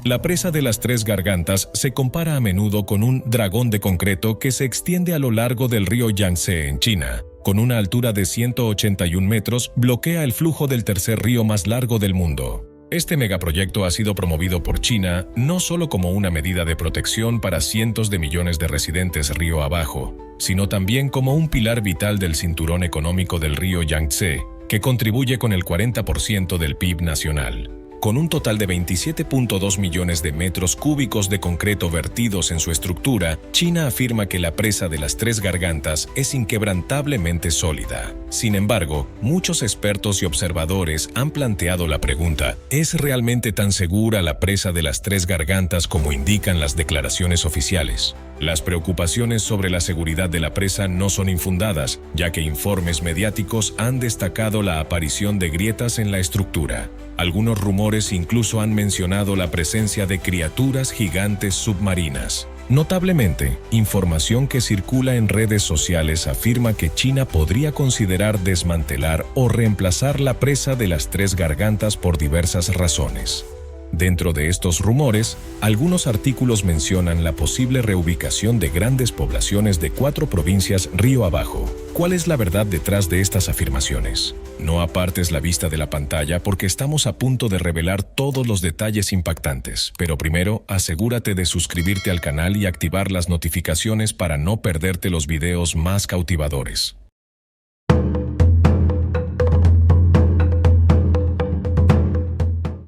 La presa de las Tres Gargantas se compara a menudo con un dragón de concreto que se extiende a lo largo del río Yangtze en China. Con una altura de 181 metros, bloquea el flujo del tercer río más largo del mundo. Este megaproyecto ha sido promovido por China no solo como una medida de protección para cientos de millones de residentes río abajo, sino también como un pilar vital del cinturón económico del río Yangtze, que contribuye con el 40% del PIB nacional. Con un total de 27.2 millones de metros cúbicos de concreto vertidos en su estructura, China afirma que la presa de las Tres Gargantas es inquebrantablemente sólida. Sin embargo, muchos expertos y observadores han planteado la pregunta: ¿es realmente tan segura la presa de las Tres Gargantas como indican las declaraciones oficiales? Las preocupaciones sobre la seguridad de la presa no son infundadas, ya que informes mediáticos han destacado la aparición de grietas en la estructura. Algunos rumores incluso han mencionado la presencia de criaturas gigantes submarinas. Notablemente, información que circula en redes sociales afirma que China podría considerar desmantelar o reemplazar la presa de las Tres Gargantas por diversas razones. Dentro de estos rumores, algunos artículos mencionan la posible reubicación de grandes poblaciones de 4 provincias río abajo. ¿Cuál es la verdad detrás de estas afirmaciones? No apartes la vista de la pantalla porque estamos a punto de revelar todos los detalles impactantes, pero primero asegúrate de suscribirte al canal y activar las notificaciones para no perderte los videos más cautivadores.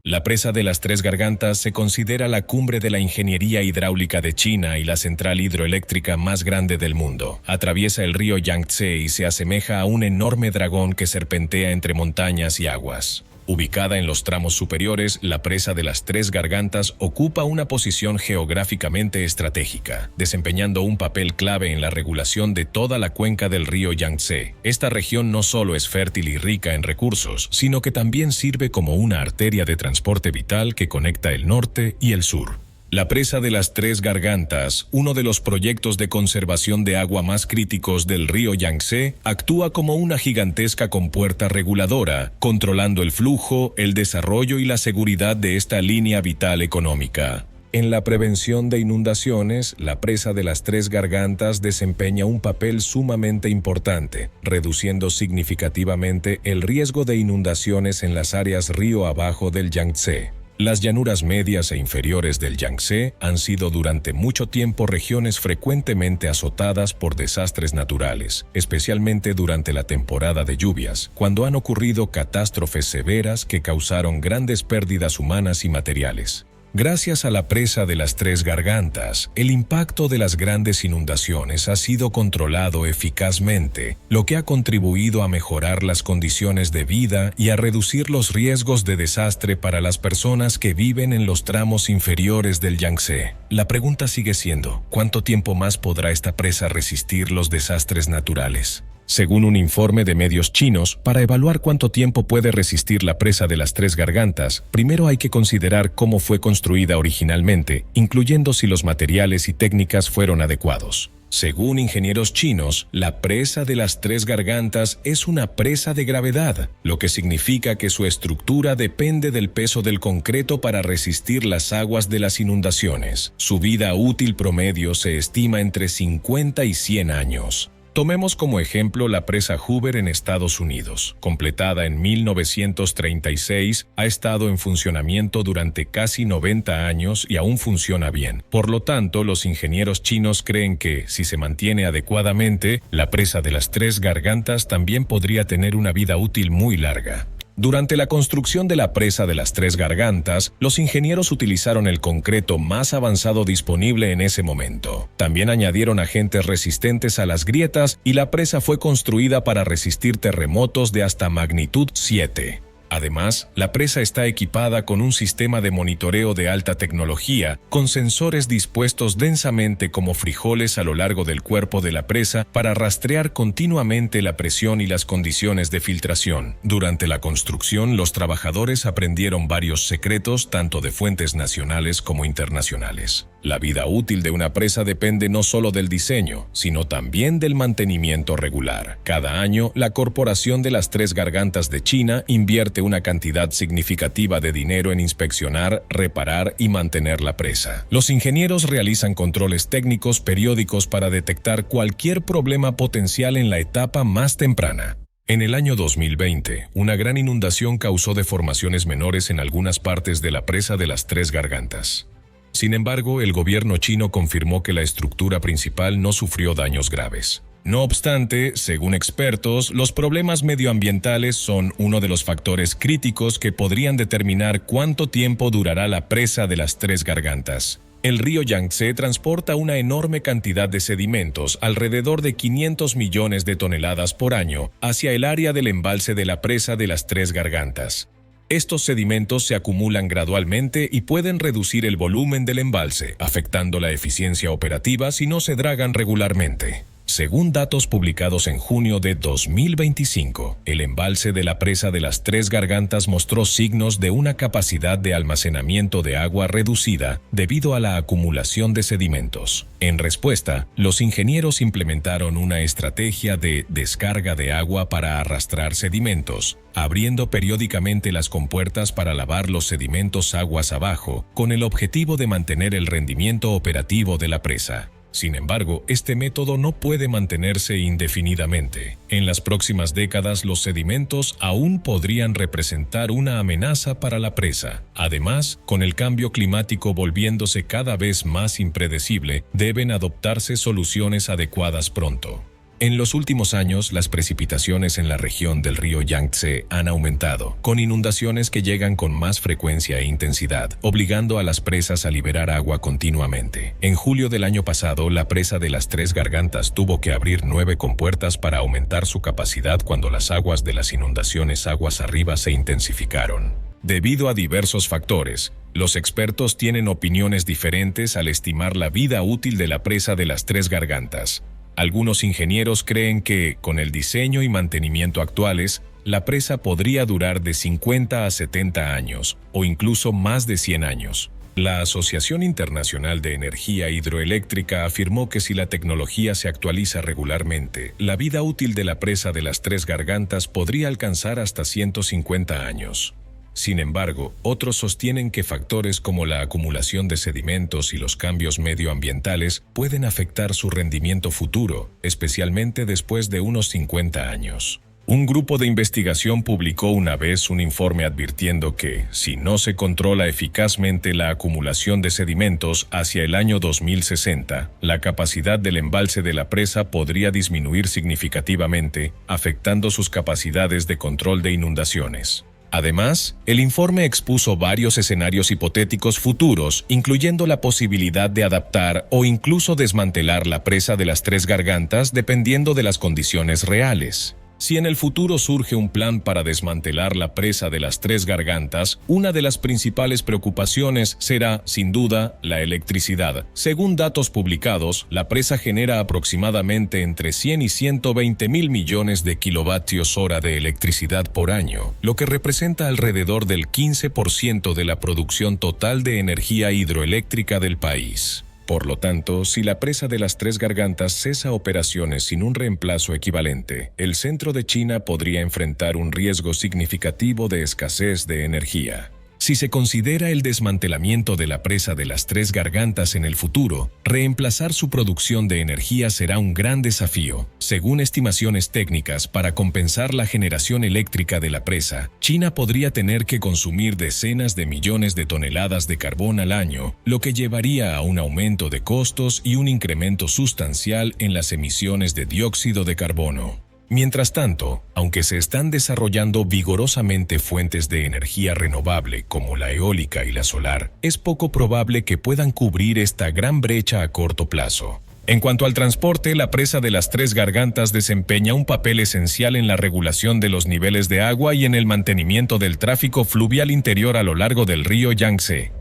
La presa de las Tres Gargantas se considera la cumbre de la ingeniería hidráulica de China y la central hidroeléctrica más grande del mundo. Atraviesa el río Yangtze y se asemeja a un enorme dragón que serpentea entre montañas y aguas. Ubicada en los tramos superiores, la presa de las Tres Gargantas ocupa una posición geográficamente estratégica, desempeñando un papel clave en la regulación de toda la cuenca del río Yangtze. Esta región no solo es fértil y rica en recursos, sino que también sirve como una arteria de transporte vital que conecta el norte y el sur. La presa de las Tres Gargantas, uno de los proyectos de conservación de agua más críticos del río Yangtze, actúa como una gigantesca compuerta reguladora, controlando el flujo, el desarrollo y la seguridad de esta línea vital económica. En la prevención de inundaciones, la presa de las Tres Gargantas desempeña un papel sumamente importante, reduciendo significativamente el riesgo de inundaciones en las áreas río abajo del Yangtze. Las llanuras medias e inferiores del Yangtze han sido durante mucho tiempo regiones frecuentemente azotadas por desastres naturales, especialmente durante la temporada de lluvias, cuando han ocurrido catástrofes severas que causaron grandes pérdidas humanas y materiales. Gracias a la presa de las Tres Gargantas, el impacto de las grandes inundaciones ha sido controlado eficazmente, lo que ha contribuido a mejorar las condiciones de vida y a reducir los riesgos de desastre para las personas que viven en los tramos inferiores del Yangtze. La pregunta sigue siendo, ¿cuánto tiempo más podrá esta presa resistir los desastres naturales? Según un informe de medios chinos, para evaluar cuánto tiempo puede resistir la presa de las Tres Gargantas, primero hay que considerar cómo fue construida originalmente, incluyendo si los materiales y técnicas fueron adecuados. Según ingenieros chinos, la presa de las Tres Gargantas es una presa de gravedad, lo que significa que su estructura depende del peso del concreto para resistir las aguas de las inundaciones. Su vida útil promedio se estima entre 50 y 100 años. Tomemos como ejemplo la presa Hoover en Estados Unidos. Completada en 1936, ha estado en funcionamiento durante casi 90 años y aún funciona bien. Por lo tanto, los ingenieros chinos creen que, si se mantiene adecuadamente, la presa de las Tres Gargantas también podría tener una vida útil muy larga. Durante la construcción de la presa de las Tres Gargantas, los ingenieros utilizaron el concreto más avanzado disponible en ese momento. También añadieron agentes resistentes a las grietas y la presa fue construida para resistir terremotos de hasta magnitud 7. Además, la presa está equipada con un sistema de monitoreo de alta tecnología, con sensores dispuestos densamente como frijoles a lo largo del cuerpo de la presa para rastrear continuamente la presión y las condiciones de filtración. Durante la construcción, los trabajadores aprendieron varios secretos tanto de fuentes nacionales como internacionales. La vida útil de una presa depende no solo del diseño, sino también del mantenimiento regular. Cada año, la Corporación de las Tres Gargantas de China invierte invierte una cantidad significativa de dinero en inspeccionar, reparar y mantener la presa. Los ingenieros realizan controles técnicos periódicos para detectar cualquier problema potencial en la etapa más temprana. En el año 2020, una gran inundación causó deformaciones menores en algunas partes de la presa de las Tres Gargantas. Sin embargo, el gobierno chino confirmó que la estructura principal no sufrió daños graves. No obstante, según expertos, los problemas medioambientales son uno de los factores críticos que podrían determinar cuánto tiempo durará la presa de las Tres Gargantas. El río Yangtze transporta una enorme cantidad de sedimentos, alrededor de 500 millones de toneladas por año, hacia el área del embalse de la presa de las Tres Gargantas. Estos sedimentos se acumulan gradualmente y pueden reducir el volumen del embalse, afectando la eficiencia operativa si no se dragan regularmente. Según datos publicados en junio de 2025, el embalse de la presa de las Tres Gargantas mostró signos de una capacidad de almacenamiento de agua reducida debido a la acumulación de sedimentos. En respuesta, los ingenieros implementaron una estrategia de descarga de agua para arrastrar sedimentos, abriendo periódicamente las compuertas para lavar los sedimentos aguas abajo, con el objetivo de mantener el rendimiento operativo de la presa. Sin embargo, este método no puede mantenerse indefinidamente. En las próximas décadas, los sedimentos aún podrían representar una amenaza para la presa. Además, con el cambio climático volviéndose cada vez más impredecible, deben adoptarse soluciones adecuadas pronto. En los últimos años, las precipitaciones en la región del río Yangtze han aumentado, con inundaciones que llegan con más frecuencia e intensidad, obligando a las presas a liberar agua continuamente. En julio del año pasado, la presa de las Tres Gargantas tuvo que abrir 9 compuertas para aumentar su capacidad cuando las aguas de las inundaciones aguas arriba se intensificaron. Debido a diversos factores, los expertos tienen opiniones diferentes al estimar la vida útil de la presa de las Tres Gargantas. Algunos ingenieros creen que, con el diseño y mantenimiento actuales, la presa podría durar de 50 a 70 años, o incluso más de 100 años. La Asociación Internacional de Energía Hidroeléctrica afirmó que si la tecnología se actualiza regularmente, la vida útil de la presa de las Tres Gargantas podría alcanzar hasta 150 años. Sin embargo, otros sostienen que factores como la acumulación de sedimentos y los cambios medioambientales pueden afectar su rendimiento futuro, especialmente después de unos 50 años. Un grupo de investigación publicó una vez un informe advirtiendo que, si no se controla eficazmente la acumulación de sedimentos hacia el año 2060, la capacidad del embalse de la presa podría disminuir significativamente, afectando sus capacidades de control de inundaciones. Además, el informe expuso varios escenarios hipotéticos futuros, incluyendo la posibilidad de adaptar o incluso desmantelar la presa de las Tres Gargantas dependiendo de las condiciones reales. Si en el futuro surge un plan para desmantelar la presa de las Tres Gargantas, una de las principales preocupaciones será, sin duda, la electricidad. Según datos publicados, la presa genera aproximadamente entre 100 y 120 mil millones de kilovatios hora de electricidad por año, lo que representa alrededor del 15% de la producción total de energía hidroeléctrica del país. Por lo tanto, si la presa de las Tres Gargantas cesa operaciones sin un reemplazo equivalente, el centro de China podría enfrentar un riesgo significativo de escasez de energía. Si se considera el desmantelamiento de la presa de las Tres Gargantas en el futuro, reemplazar su producción de energía será un gran desafío. Según estimaciones técnicas, para compensar la generación eléctrica de la presa, China podría tener que consumir decenas de millones de toneladas de carbón al año, lo que llevaría a un aumento de costos y un incremento sustancial en las emisiones de dióxido de carbono. Mientras tanto, aunque se están desarrollando vigorosamente fuentes de energía renovable como la eólica y la solar, es poco probable que puedan cubrir esta gran brecha a corto plazo. En cuanto al transporte, la presa de las Tres Gargantas desempeña un papel esencial en la regulación de los niveles de agua y en el mantenimiento del tráfico fluvial interior a lo largo del río Yangtze.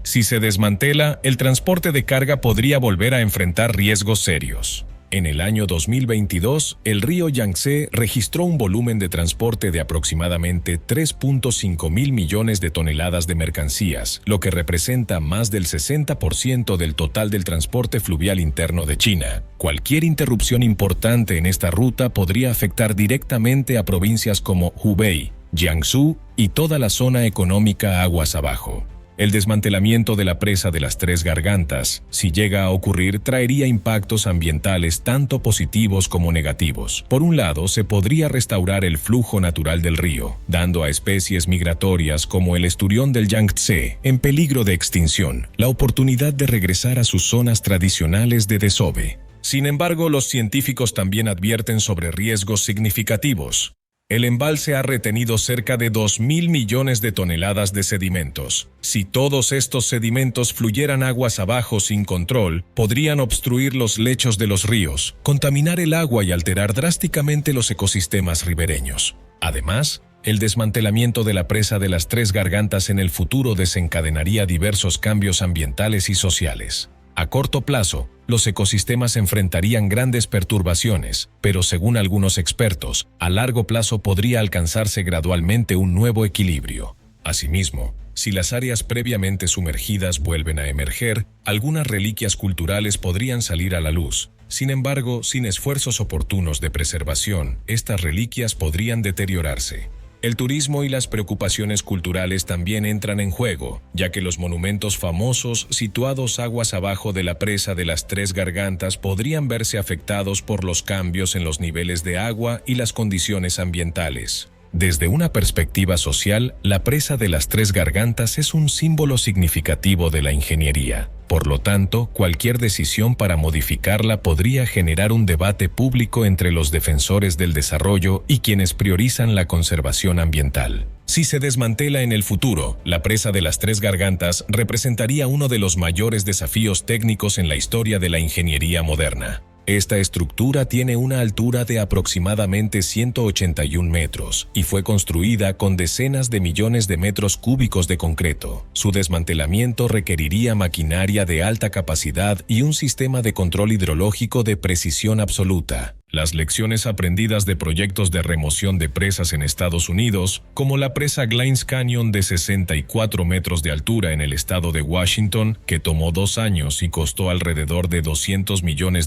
Si se desmantela, el transporte de carga podría volver a enfrentar riesgos serios. En el año 2022, el río Yangtze registró un volumen de transporte de aproximadamente 3.5 mil millones de toneladas de mercancías, lo que representa más del 60% del total del transporte fluvial interno de China. Cualquier interrupción importante en esta ruta podría afectar directamente a provincias como Hubei, Jiangsu y toda la zona económica aguas abajo. El desmantelamiento de la presa de las Tres Gargantas, si llega a ocurrir, traería impactos ambientales tanto positivos como negativos. Por un lado, se podría restaurar el flujo natural del río, dando a especies migratorias como el esturión del Yangtze, en peligro de extinción, la oportunidad de regresar a sus zonas tradicionales de desove. Sin embargo, los científicos también advierten sobre riesgos significativos. El embalse ha retenido cerca de 2.000 millones de toneladas de sedimentos. Si todos estos sedimentos fluyeran aguas abajo sin control, podrían obstruir los lechos de los ríos, contaminar el agua y alterar drásticamente los ecosistemas ribereños. Además, el desmantelamiento de la presa de las Tres Gargantas en el futuro desencadenaría diversos cambios ambientales y sociales. A corto plazo, los ecosistemas enfrentarían grandes perturbaciones, pero según algunos expertos, a largo plazo podría alcanzarse gradualmente un nuevo equilibrio. Asimismo, si las áreas previamente sumergidas vuelven a emerger, algunas reliquias culturales podrían salir a la luz. Sin embargo, sin esfuerzos oportunos de preservación, estas reliquias podrían deteriorarse. El turismo y las preocupaciones culturales también entran en juego, ya que los monumentos famosos situados aguas abajo de la presa de las Tres Gargantas podrían verse afectados por los cambios en los niveles de agua y las condiciones ambientales. Desde una perspectiva social, la presa de las Tres Gargantas es un símbolo significativo de la ingeniería. Por lo tanto, cualquier decisión para modificarla podría generar un debate público entre los defensores del desarrollo y quienes priorizan la conservación ambiental. Si se desmantela en el futuro, la presa de las Tres Gargantas representaría uno de los mayores desafíos técnicos en la historia de la ingeniería moderna. Esta estructura tiene una altura de aproximadamente 181 metros y fue construida con decenas de millones de metros cúbicos de concreto. Su desmantelamiento requeriría maquinaria de alta capacidad y un sistema de control hidrológico de precisión absoluta. Las lecciones aprendidas de proyectos de remoción de presas en Estados Unidos, como la presa Glynns Canyon de 64 metros de altura en el estado de Washington, que tomó 2 años y costó alrededor de $200 millones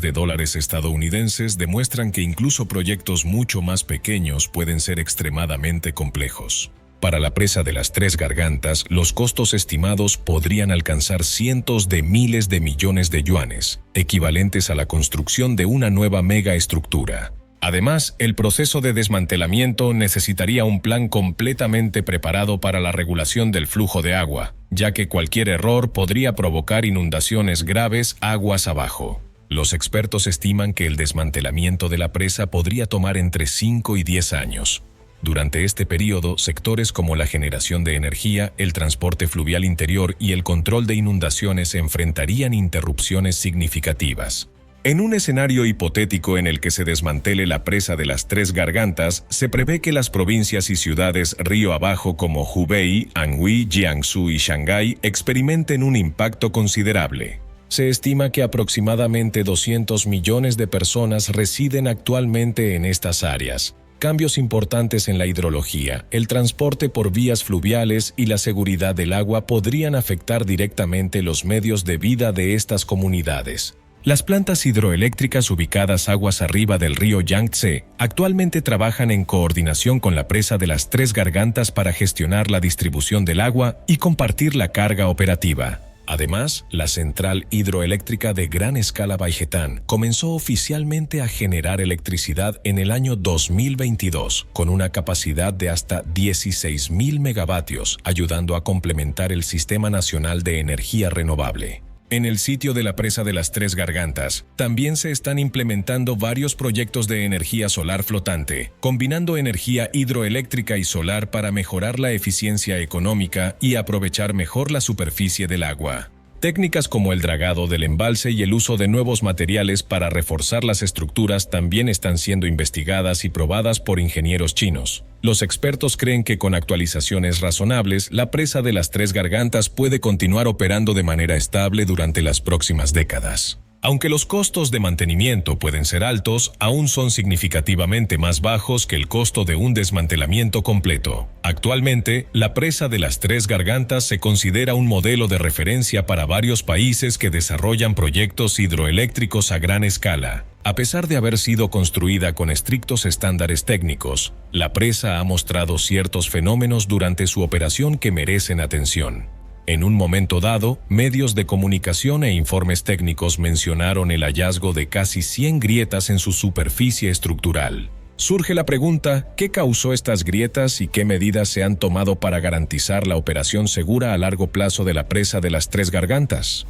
estadounidenses, demuestran que incluso proyectos mucho más pequeños pueden ser extremadamente complejos. Para la presa de las Tres Gargantas, los costos estimados podrían alcanzar cientos de miles de millones de yuanes, equivalentes a la construcción de una nueva megaestructura. Además, el proceso de desmantelamiento necesitaría un plan completamente preparado para la regulación del flujo de agua, ya que cualquier error podría provocar inundaciones graves aguas abajo. Los expertos estiman que el desmantelamiento de la presa podría tomar entre 5 y 10 años. Durante este periodo, sectores como la generación de energía, el transporte fluvial interior y el control de inundaciones enfrentarían interrupciones significativas. En un escenario hipotético en el que se desmantele la presa de las Tres Gargantas, se prevé que las provincias y ciudades río abajo como Hubei, Anhui, Jiangsu y Shanghái experimenten un impacto considerable. Se estima que aproximadamente 200 millones de personas residen actualmente en estas áreas. Cambios importantes en la hidrología, el transporte por vías fluviales y la seguridad del agua podrían afectar directamente los medios de vida de estas comunidades. Las plantas hidroeléctricas ubicadas aguas arriba del río Yangtze actualmente trabajan en coordinación con la presa de las Tres Gargantas para gestionar la distribución del agua y compartir la carga operativa. Además, la central hidroeléctrica de gran escala Baijetán comenzó oficialmente a generar electricidad en el año 2022, con una capacidad de hasta 16.000 megavatios, ayudando a complementar el Sistema Nacional de Energía Renovable. En el sitio de la presa de las Tres Gargantas, también se están implementando varios proyectos de energía solar flotante, combinando energía hidroeléctrica y solar para mejorar la eficiencia económica y aprovechar mejor la superficie del agua. Técnicas como el dragado del embalse y el uso de nuevos materiales para reforzar las estructuras también están siendo investigadas y probadas por ingenieros chinos. Los expertos creen que con actualizaciones razonables, la presa de las Tres Gargantas puede continuar operando de manera estable durante las próximas décadas. Aunque los costos de mantenimiento pueden ser altos, aún son significativamente más bajos que el costo de un desmantelamiento completo. Actualmente, la presa de las Tres Gargantas se considera un modelo de referencia para varios países que desarrollan proyectos hidroeléctricos a gran escala. A pesar de haber sido construida con estrictos estándares técnicos, la presa ha mostrado ciertos fenómenos durante su operación que merecen atención. En un momento dado, medios de comunicación e informes técnicos mencionaron el hallazgo de casi 100 grietas en su superficie estructural. Surge la pregunta, ¿qué causó estas grietas y qué medidas se han tomado para garantizar la operación segura a largo plazo de la presa de las Tres Gargantas?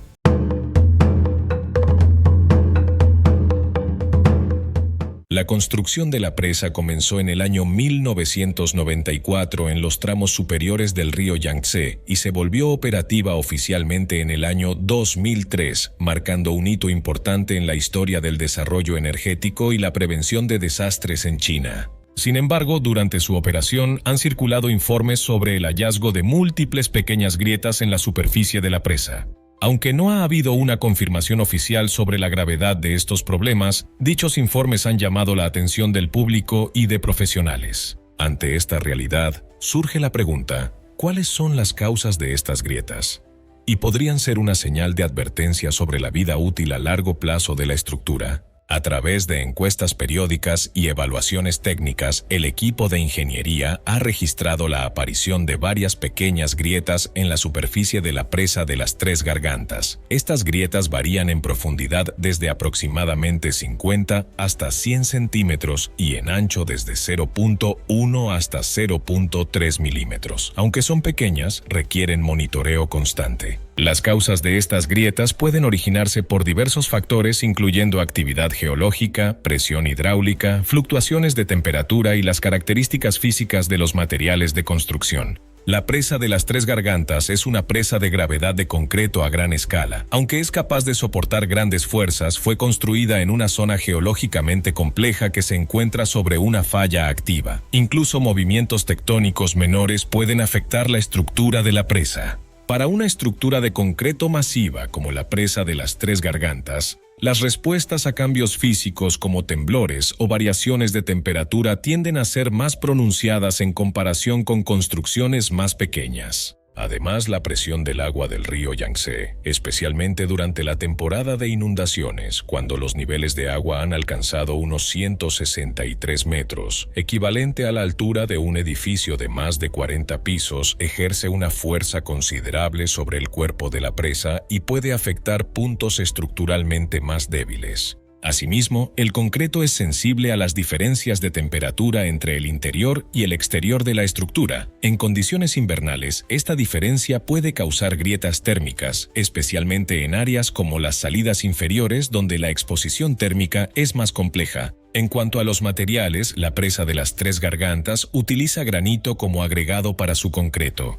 La construcción de la presa comenzó en el año 1994 en los tramos superiores del río Yangtze y se volvió operativa oficialmente en el año 2003, marcando un hito importante en la historia del desarrollo energético y la prevención de desastres en China. Sin embargo, durante su operación han circulado informes sobre el hallazgo de múltiples pequeñas grietas en la superficie de la presa. Aunque no ha habido una confirmación oficial sobre la gravedad de estos problemas, dichos informes han llamado la atención del público y de profesionales. Ante esta realidad, surge la pregunta, ¿cuáles son las causas de estas grietas? ¿Y podrían ser una señal de advertencia sobre la vida útil a largo plazo de la estructura? A través de encuestas periódicas y evaluaciones técnicas, el equipo de ingeniería ha registrado la aparición de varias pequeñas grietas en la superficie de la presa de las Tres Gargantas. Estas grietas varían en profundidad desde aproximadamente 50 hasta 100 centímetros y en ancho desde 0.1 hasta 0.3 milímetros. Aunque son pequeñas, requieren monitoreo constante. Las causas de estas grietas pueden originarse por diversos factores incluyendo actividad geológica, presión hidráulica, fluctuaciones de temperatura y las características físicas de los materiales de construcción. La presa de las Tres Gargantas es una presa de gravedad de concreto a gran escala. Aunque es capaz de soportar grandes fuerzas, fue construida en una zona geológicamente compleja que se encuentra sobre una falla activa. Incluso movimientos tectónicos menores pueden afectar la estructura de la presa. Para una estructura de concreto masiva como la presa de las Tres Gargantas, las respuestas a cambios físicos como temblores o variaciones de temperatura tienden a ser más pronunciadas en comparación con construcciones más pequeñas. Además, la presión del agua del río Yangtze, especialmente durante la temporada de inundaciones, cuando los niveles de agua han alcanzado unos 163 metros, equivalente a la altura de un edificio de más de 40 pisos, ejerce una fuerza considerable sobre el cuerpo de la presa y puede afectar puntos estructuralmente más débiles. Asimismo, el concreto es sensible a las diferencias de temperatura entre el interior y el exterior de la estructura. En condiciones invernales, esta diferencia puede causar grietas térmicas, especialmente en áreas como las salidas inferiores donde la exposición térmica es más compleja. En cuanto a los materiales, la presa de las Tres Gargantas utiliza granito como agregado para su concreto.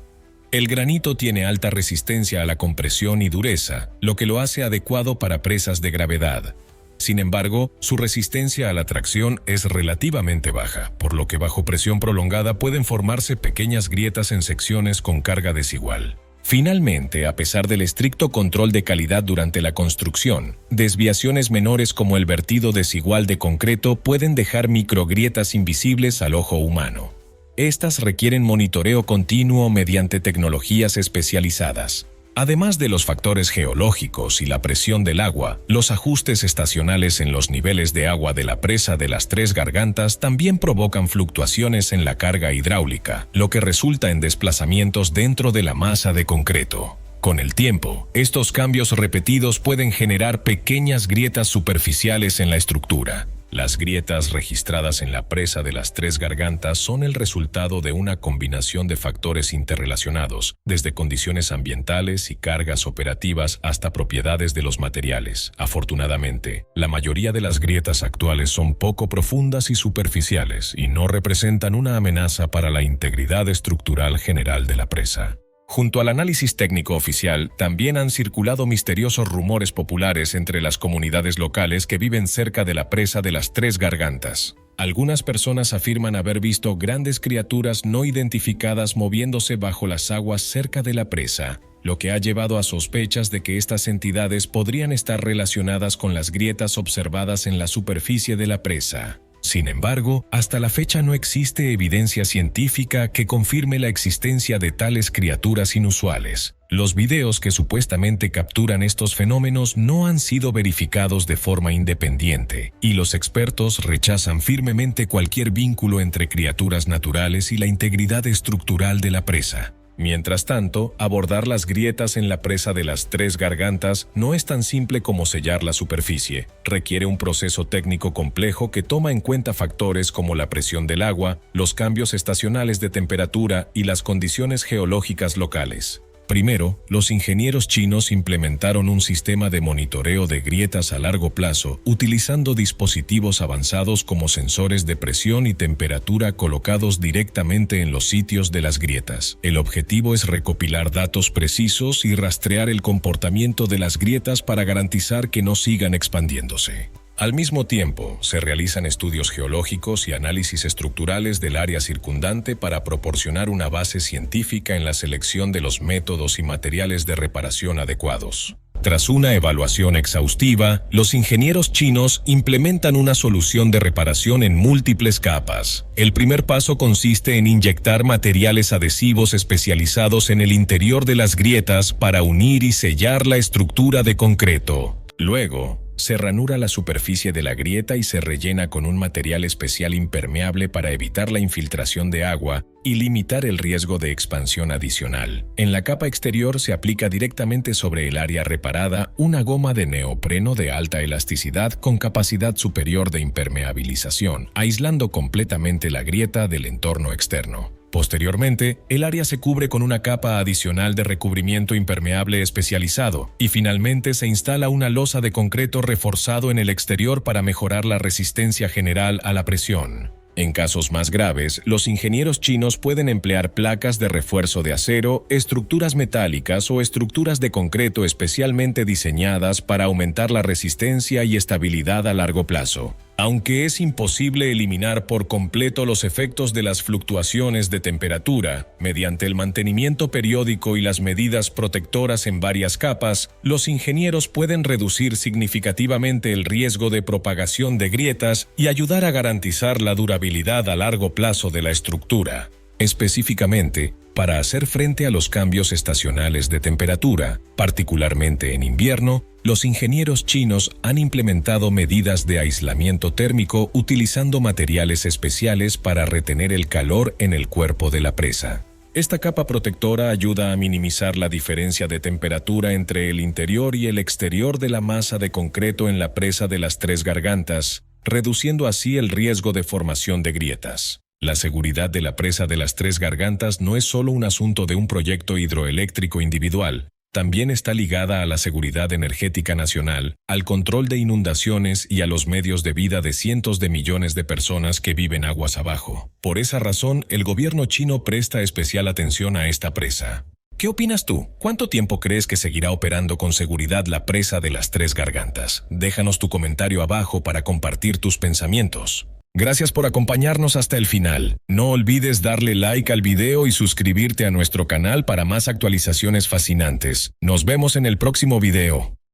El granito tiene alta resistencia a la compresión y dureza, lo que lo hace adecuado para presas de gravedad. Sin embargo, su resistencia a la tracción es relativamente baja, por lo que bajo presión prolongada pueden formarse pequeñas grietas en secciones con carga desigual. Finalmente, a pesar del estricto control de calidad durante la construcción, desviaciones menores como el vertido desigual de concreto pueden dejar microgrietas invisibles al ojo humano. Estas requieren monitoreo continuo mediante tecnologías especializadas. Además de los factores geológicos y la presión del agua, los ajustes estacionales en los niveles de agua de la presa de las Tres Gargantas también provocan fluctuaciones en la carga hidráulica, lo que resulta en desplazamientos dentro de la masa de concreto. Con el tiempo, estos cambios repetidos pueden generar pequeñas grietas superficiales en la estructura. Las grietas registradas en la presa de las Tres Gargantas son el resultado de una combinación de factores interrelacionados, desde condiciones ambientales y cargas operativas hasta propiedades de los materiales. Afortunadamente, la mayoría de las grietas actuales son poco profundas y superficiales y no representan una amenaza para la integridad estructural general de la presa. Junto al análisis técnico oficial, también han circulado misteriosos rumores populares entre las comunidades locales que viven cerca de la presa de las Tres Gargantas. Algunas personas afirman haber visto grandes criaturas no identificadas moviéndose bajo las aguas cerca de la presa. lo que ha llevado a sospechas de que estas entidades podrían estar relacionadas con las grietas observadas en la superficie de la presa. Sin embargo, hasta la fecha no existe evidencia científica que confirme la existencia de tales criaturas inusuales. Los videos que supuestamente capturan estos fenómenos no han sido verificados de forma independiente, y los expertos rechazan firmemente cualquier vínculo entre criaturas naturales y la integridad estructural de la presa. Mientras tanto, abordar las grietas en la presa de las Tres Gargantas no es tan simple como sellar la superficie. Requiere un proceso técnico complejo que toma en cuenta factores como la presión del agua, los cambios estacionales de temperatura y las condiciones geológicas locales. Primero, los ingenieros chinos implementaron un sistema de monitoreo de grietas a largo plazo, utilizando dispositivos avanzados como sensores de presión y temperatura colocados directamente en los sitios de las grietas. El objetivo es recopilar datos precisos y rastrear el comportamiento de las grietas para garantizar que no sigan expandiéndose. Al mismo tiempo, se realizan estudios geológicos y análisis estructurales del área circundante para proporcionar una base científica en la selección de los métodos y materiales de reparación adecuados. Tras una evaluación exhaustiva, los ingenieros chinos implementan una solución de reparación en múltiples capas. El primer paso consiste en inyectar materiales adhesivos especializados en el interior de las grietas para unir y sellar la estructura de concreto. Luego, se ranura la superficie de la grieta y se rellena con un material especial impermeable para evitar la infiltración de agua y limitar el riesgo de expansión adicional. En la capa exterior se aplica directamente sobre el área reparada una goma de neopreno de alta elasticidad con capacidad superior de impermeabilización, aislando completamente la grieta del entorno externo. Posteriormente, el área se cubre con una capa adicional de recubrimiento impermeable especializado y finalmente se instala una losa de concreto reforzado en el exterior para mejorar la resistencia general a la presión. En casos más graves, los ingenieros chinos pueden emplear placas de refuerzo de acero, estructuras metálicas o estructuras de concreto especialmente diseñadas para aumentar la resistencia y estabilidad a largo plazo. Aunque es imposible eliminar por completo los efectos de las fluctuaciones de temperatura, mediante el mantenimiento periódico y las medidas protectoras en varias capas, los ingenieros pueden reducir significativamente el riesgo de propagación de grietas y ayudar a garantizar la durabilidad a largo plazo de la estructura. Específicamente, para hacer frente a los cambios estacionales de temperatura, particularmente en invierno, los ingenieros chinos han implementado medidas de aislamiento térmico utilizando materiales especiales para retener el calor en el cuerpo de la presa. Esta capa protectora ayuda a minimizar la diferencia de temperatura entre el interior y el exterior de la masa de concreto en la presa de las Tres Gargantas, reduciendo así el riesgo de formación de grietas. La seguridad de la presa de las Tres Gargantas no es solo un asunto de un proyecto hidroeléctrico individual, también está ligada a la seguridad energética nacional, al control de inundaciones y a los medios de vida de cientos de millones de personas que viven aguas abajo. Por esa razón, el gobierno chino presta especial atención a esta presa. ¿Qué opinas tú? ¿Cuánto tiempo crees que seguirá operando con seguridad la presa de las Tres Gargantas? Déjanos tu comentario abajo para compartir tus pensamientos. Gracias por acompañarnos hasta el final. No olvides darle like al video y suscribirte a nuestro canal para más actualizaciones fascinantes. Nos vemos en el próximo video.